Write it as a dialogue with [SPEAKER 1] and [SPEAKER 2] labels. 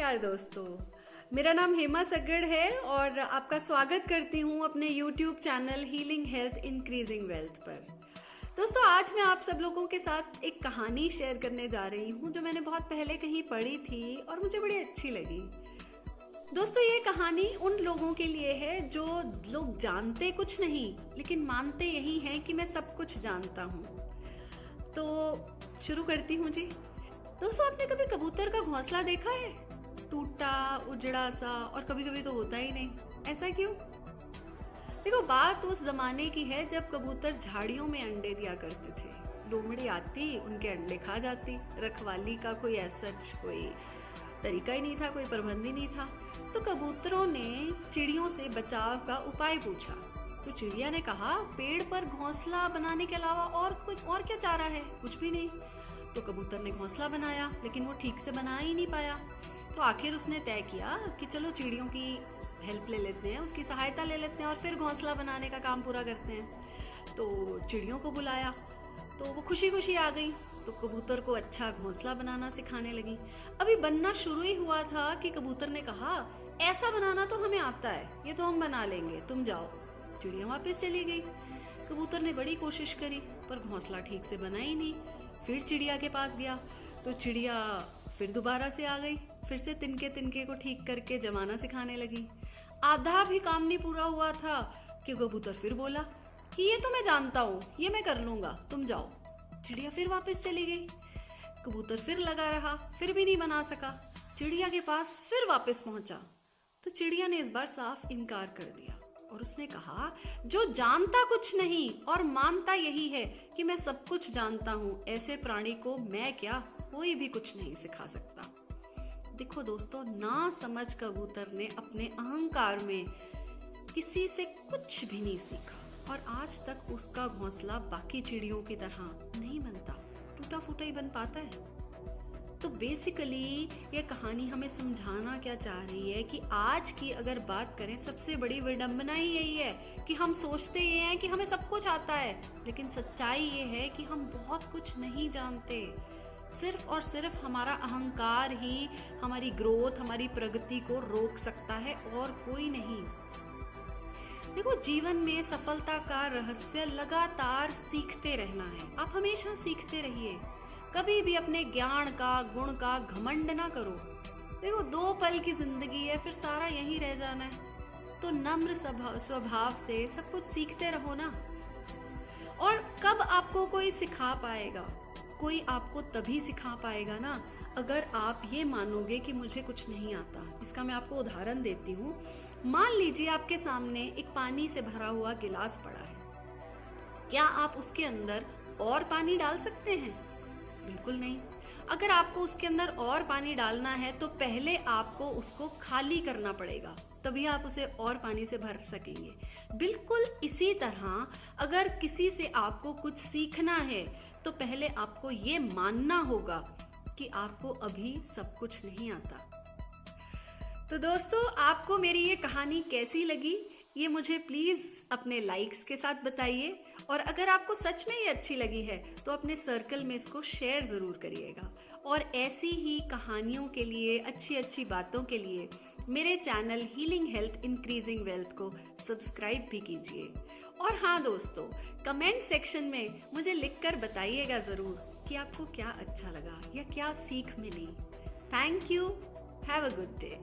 [SPEAKER 1] नमस्कार दोस्तों, मेरा नाम हेमा सग्गड़ है और आपका स्वागत करती हूँ अपने YouTube channel healing health increasing wealth पर। दोस्तों, आज मैं आप सब लोगों के साथ एक कहानी शेयर करने जा रही हूँ जो मैंने बहुत पहले कहीं पढ़ी थी और मुझे बड़ी अच्छी लगी। दोस्तों, ये कहानी उन लोगों के लिए है जो लोग जानते कुछ नहीं लेकिन मानते यही हैं कि मैं सब कुछ जानता हूँ। तो शुरू करती हूँ जी। दोस्तों, आपने कभी कबूतर का घोंसला देखा है? टूटा उजड़ा सा, और कभी कभी तो होता ही नहीं। ऐसा क्यों? देखो, बात उस जमाने की है जब कबूतर झाड़ियों में अंडे दिया करते थे। लोमड़ी आती, उनके अंडे खा जाती। रखवाली का कोई सच कोई तरीका ही नहीं था, कोई प्रबंध ही नहीं था। तो कबूतरों ने चिड़ियों से बचाव का उपाय पूछा। तो चिड़िया ने कहा, पेड़ पर घोंसला बनाने के अलावा और क्या चारा है? कुछ भी नहीं। तो कबूतर ने घोंसला बनाया, लेकिन वो ठीक से बना ही नहीं पाया। तो आखिर उसने तय किया कि चलो चिड़ियों की हेल्प ले लेते हैं, उसकी सहायता ले लेते हैं और फिर घोंसला बनाने का काम पूरा करते हैं। तो चिड़ियों को बुलाया, तो वो खुशी खुशी आ गई। तो कबूतर को अच्छा घोंसला बनाना सिखाने लगी। अभी बनना शुरू ही हुआ था कि कबूतर ने कहा, ऐसा बनाना तो हमें आता है, ये तो हम बना लेंगे, तुम जाओ। चिड़िया वापस चली गई। कबूतर ने बड़ी कोशिश करी पर घोंसला ठीक से बना ही नहीं। फिर चिड़िया के पास गया, तो चिड़िया फिर दोबारा से आ गई। फिर से तिनके तिनके को ठीक करके जमाना सिखाने लगी। आधा भी काम नहीं पूरा हुआ था कि कबूतर फिर बोला कि ये तो मैं जानता हूँ, ये मैं कर लूंगा, तुम जाओ। चिड़िया फिर वापस चली गई। कबूतर फिर लगा रहा, फिर भी नहीं बना सका। चिड़िया के पास फिर वापस पहुंचा, तो चिड़िया ने इस बार साफ इनकार कर दिया और उसने कहा, जो जानता कुछ नहीं और मानता यही है कि मैं सब कुछ जानता हूँ, ऐसे प्राणी को मैं क्या, कोई भी कुछ नहीं सिखा सकता। देखो दोस्तों, ना समझ कबूतर ने अपने अहंकार में किसी से कुछ भी नहीं सीखा और आज तक उसका घोंसला बाकी चिड़ियों की तरह नहीं बनता, टूटा फूटा ही बन पाता है। तो बेसिकली ये कहानी हमें समझाना क्या चाह रही है कि आज की अगर बात करें, सबसे बड़ी विडंबना ही यही है कि हम सोचते ये हैं कि हमें सब कुछ आता है, लेकिन सच्चाई ये है कि हम बहुत कुछ नहीं जानते। सिर्फ और सिर्फ हमारा अहंकार ही हमारी ग्रोथ, हमारी प्रगति को रोक सकता है और कोई नहीं। देखो, जीवन में सफलता का रहस्य लगातार सीखते रहना है। आप हमेशा सीखते रहिए, कभी भी अपने ज्ञान का, गुण का घमंड ना करो। देखो, 2 पल की जिंदगी है, फिर सारा यहीं रह जाना है। तो नम्र स्वभाव से सब कुछ सीखते रहो ना। और कब आपको कोई सिखा पाएगा? कोई आपको तभी सिखा पाएगा ना अगर आप ये मानोगे कि मुझे कुछ नहीं आता। इसका मैं आपको उदाहरण देती हूँ। मान लीजिए आपके सामने एक पानी से भरा हुआ गिलास पड़ा है। क्या आप उसके अंदर और पानी डाल सकते हैं? बिल्कुल नहीं। अगर आपको उसके अंदर और पानी डालना है तो पहले आपको उसको खाली करना पड़ेगा, तभी आप उसे और पानी से भर सकेंगे। बिल्कुल इसी तरह अगर किसी से आपको कुछ सीखना है तो पहले आपको ये मानना होगा कि आपको अभी सब कुछ नहीं आता। तो दोस्तों, आपको मेरी ये कहानी कैसी लगी ये मुझे प्लीज अपने लाइक्स के साथ बताइए। और अगर आपको सच में ये अच्छी लगी है तो अपने सर्कल में इसको शेयर जरूर करिएगा। और ऐसी ही कहानियों के लिए, अच्छी अच्छी बातों के लिए मेरे channel healing health increasing wealth को सब्सक्राइब भी कीजिए। और हाँ दोस्तों, कमेंट सेक्शन में मुझे लिखकर बताइएगा जरूर कि आपको क्या अच्छा लगा या क्या सीख मिली। Thank you. Have a good day.